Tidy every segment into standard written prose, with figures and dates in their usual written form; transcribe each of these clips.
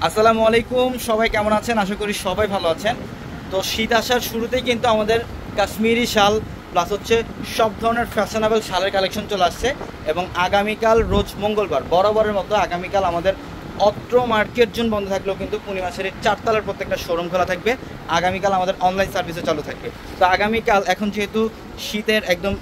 আসসালামু আলাইকুম, সবাই কেমন আছেন? আশা করি সবাই ভালো আছেন। তো শীত আসার শুরুতেই কিন্তু আমাদের কাশ্মীরি শাল প্লাস হচ্ছে সব ধরনের ফ্যাশনেবল শালের কালেকশন চলে আসছে। এবং আগামীকাল রোজ মঙ্গলবার বরাবরের মতো আগামীকাল আমাদের অত্র মার্কেট জোন বন্ধ থাকলেও কিন্তু পূর্ণিমাসের 4 তলার প্রত্যেকটা শোরুম খোলা থাকবে। আগামীকাল আমাদের অনলাইন সার্ভিসও চালু থাকবে। তো আগামীকাল এখন যেহেতু শীতের একদম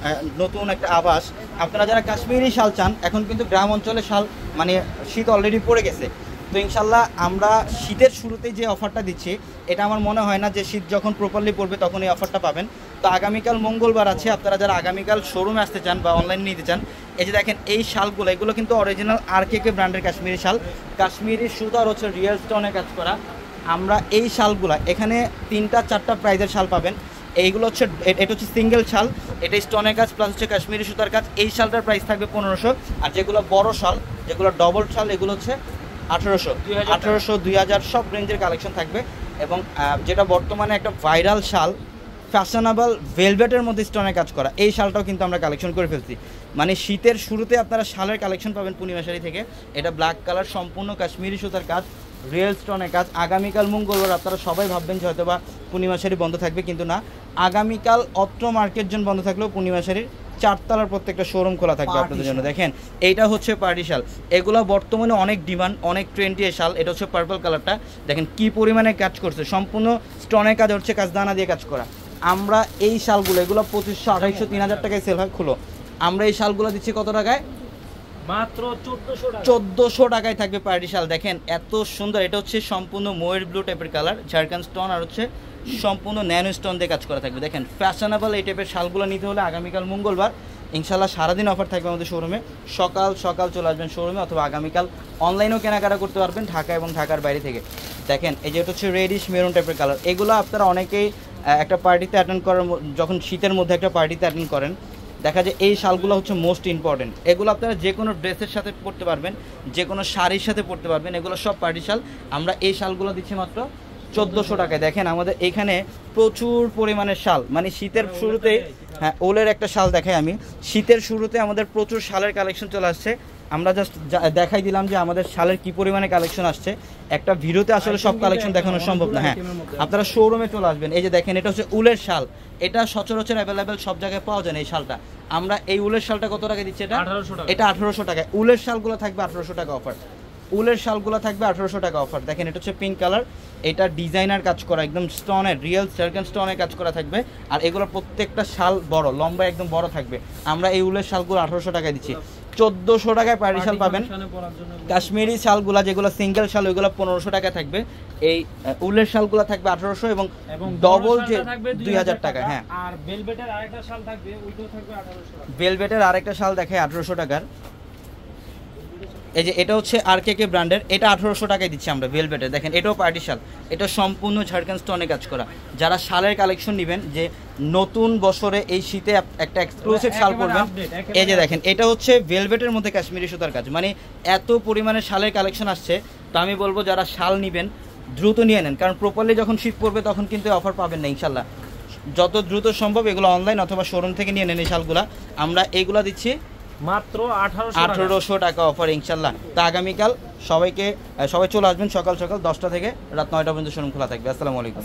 নতুন একটা আভাস, আপনারা যারা কাশ্মীরি শাল চান, এখন কিন্তু গ্রাম অঞ্চলে শাল মানে শীত অলরেডি পড়ে গেছে। তো ইনশাল্লাহ আমরা শীতের শুরুতেই যে অফারটা দিচ্ছি, এটা আমার মনে হয় না যে শীত যখন প্রপারলি পড়বে তখন এই অফারটা পাবেন। তো আগামীকাল মঙ্গলবার আছে, আপনারা যারা আগামীকাল শোরুমে আসতে চান বা অনলাইনে নিতে চান, এই যে দেখেন এই শালগুলো, এগুলো কিন্তু অরিজিনাল RKK ব্র্যান্ডের কাশ্মীরি শাল। কাশ্মীরি সুতার হচ্ছে রিয়েল স্টোনে কাজ করা। আমরা এই শালগুলো এখানে 3-4টা প্রাইজের শাল পাবেন। এইগুলো হচ্ছে, এটা হচ্ছে সিঙ্গেল শাল, এটা স্টোনের কাজ প্লাস হচ্ছে কাশ্মীরি সুতার কাজ। এই শালটার প্রাইস থাকবে 1500। আর যেগুলো বড় শাল, যেগুলো ডবল শাল, এগুলো হচ্ছে 1800, 2000 সব রেঞ্জের কালেকশন থাকবে। এবং যেটা বর্তমানে একটা ভাইরাল শাল, ফ্যাশনেবল ভেলভেটের মধ্যে স্টোনের কাজ করা, এই শালটাও কিন্তু আমরা কালেকশন করে ফেলছি। মানে শীতের শুরুতে আপনারা শালের কালেকশন পাবেন পূর্ণিমা শাড়ি থেকে। এটা ব্ল্যাক কালার, সম্পূর্ণ কাশ্মীরি সুতার কাজ, রিয়েল স্টোনের কাজ। আগামীকাল মঙ্গলবার আপনারা সবাই ভাববেন যে হয়তো বা পূর্ণিমা শাড়ি বন্ধ থাকবে, কিন্তু না, আগামীকাল অত্র মার্কেট জোন বন্ধ থাকলেও পূর্ণিমা শাড়ির 4 তলার প্রত্যেকটা শোরুম খোলা থাকবে আপনাদের জন্য। দেখেন এইটা হচ্ছে পার্টি শাল, এগুলো বর্তমানে অনেক ডিমান্ড, অনেক ট্রেন্ডি শাল। এটা হচ্ছে পার্পল কালারটা, দেখেন কি পরিমাণে কাজ করছে, সম্পূর্ণ স্টোনের কাজ হচ্ছে, কাজ দানা দিয়ে কাজ করা। আমরা এই শালগুলো, এগুলো 2500, 2800, 3000 টাকায় সেল হয় খুলো। আমরা এই শালগুলো দিচ্ছি কত টাকায়? মাত্র 1400 টাকায় থাকবে পার্টি শাল। দেখেন এত সুন্দর, এটা হচ্ছে সম্পূর্ণ ময়ূর ব্লু টাইপের কালার, ঝাড়খান্ড স্টোন আর হচ্ছে সম্পূর্ণ ন্যানো স্টোন দিয়ে কাজ করা থাকবে। দেখেন ফ্যাশনেবল এই টাইপের শালগুলো নিতে হলে আগামীকাল মঙ্গলবার ইনশাল্লাহ সারাদিন অফার থাকবে আমাদের শোরুমে। সকাল সকাল চলে আসবেন শোরুমে, অথবা আগামীকাল অনলাইনেও কেনাকাটা করতে পারবেন ঢাকা এবং ঢাকার বাইরে থেকে। দেখেন এই যে এটা হচ্ছে রেডিশ মেরুন টাইপের কালার। এগুলো আপনারা অনেকেই একটা পার্টিতে অ্যাটেন্ড করার, যখন শীতের মধ্যে একটা পার্টিতে অ্যাটেন্ড করেন, দেখা যায় এই শালগুলো হচ্ছে মোস্ট ইম্পর্টেন্ট। এগুলো আপনারা যে কোনো ড্রেসের সাথে পরতে পারবেন, যে কোনো শাড়ির সাথে পরতে পারবেন। এগুলো সব পার্টি শাল। আমরা এই শালগুলো দিচ্ছি মাত্র 1400 টাকায়। দেখেন আমাদের এখানে প্রচুর পরিমাণের শাল, মানে শীতের শুরুতে, হ্যাঁ ওলের একটা শাল দেখাই আমি। শীতের শুরুতে আমাদের প্রচুর শালের কালেকশন চলে আসছে। আমরা জাস্ট দেখাই দিলাম যে আমাদের শালের কি পরিমাণে কালেকশন আসছে। একটা ভিডিওতে আসলে সব কালেকশন দেখানো সম্ভব না। হ্যাঁ, আপনারা শোরুমে চলে আসবেন। এই যে দেখেন এটা হচ্ছে উলের শাল, এটা সচরাচর অ্যাভেলেবেল সব জায়গায় পাওয়া যায় না এই শালটা। আমরা এই উলের শালটা কত টাকা দিচ্ছি? এটা 1800 টাকায়। উলের শালগুলো থাকবে 1800 টাকা অফার। উলের শালগুলো থাকবে 1800 টাকা অফার। দেখেন এটা হচ্ছে পিঙ্ক কালার, এটা ডিজাইনার কাজ করা, একদম স্টোনের, রিয়েল সার্কেন স্টোনের কাজ করা থাকবে। আর এগুলো প্রত্যেকটা শাল বড়, লম্বা একদম বড় থাকবে। আমরা এই উলের শালগুলো 1800 টাকায় দিচ্ছি। 1400 টাকায় পার্টি শাল পাবেন। কাশ্মীরি শালগুলা যেগুলো সিঙ্গেল শাল, ওইগুলো 1500 টাকা থাকবে। এই উলের শালগুলো থাকবে 1800 এবং ডবল যে 2000 টাকা। হ্যাঁ, আর ভেলভেটের আরেকটা শাল থাকবে, ওইটাও থাকবে 1800 টাকা। ভেলভেটের আরেকটা শাল দেখায় 1800 টাকার। এই যে এটা হচ্ছে RKK ব্র্যান্ডের, এটা 1800 টাকায় দিচ্ছি আমরা ভেলভেটের। দেখেন এটাও পার্টি শাল, এটা সম্পূর্ণ ঝাড়খান্ড স্টোনে কাজ করা। যারা শালের কালেকশন নেবেন, যে নতুন বছরে এই শীতে একটা এক্সক্লুসিভ শাল পরবেন, এই যে দেখেন এটা হচ্ছে ভেলভেটের মধ্যে কাশ্মীরি সুতার কাজ। মানে এত পরিমাণে শালের কালেকশন আসছে, তো আমি বলবো যারা শাল নেবেন দ্রুত নিয়ে নেন, কারণ প্রপারলি যখন শীত পড়বে তখন কিন্তু অফার পাবেন না ইনশাল্লাহ। যত দ্রুত সম্ভব এগুলো অনলাইন অথবা শোরুম থেকে নিয়ে নেন এই শালগুলা। আমরা এইগুলা দিচ্ছি মাত্র 1800 টাকা অফার ইনশাল্লাহ। তা আগামীকাল সবাই চলে আসবেন সকাল সকাল 10টা থেকে রাত 9টা পর্যন্ত শোরুম খোলা থাকবে। আসসালামু আলাইকুম।